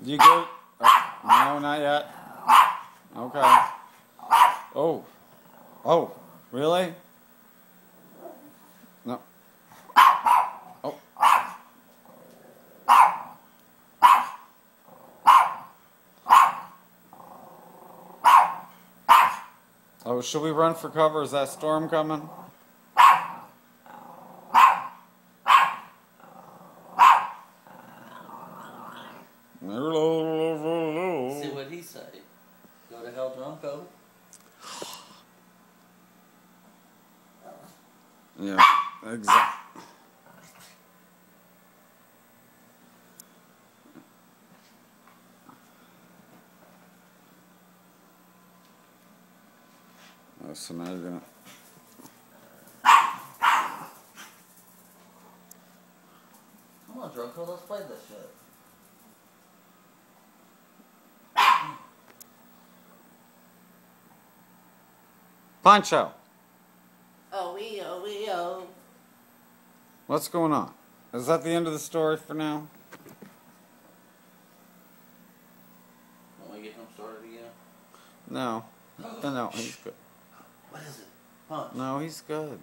You go? No, not yet. Okay. Oh. Oh, really? No. Oh. Oh, should we run for cover? Is that storm coming? See what he say. Go to hell, Drunko. Yeah, exactly. Oh, so now you're gonna. Come on, Drunko, let's play this shit. Pancho, Oh. what's going on? Is that the end of the story for now? Want we get him started again? No. No, he's good. What is it? Punch. No, he's good.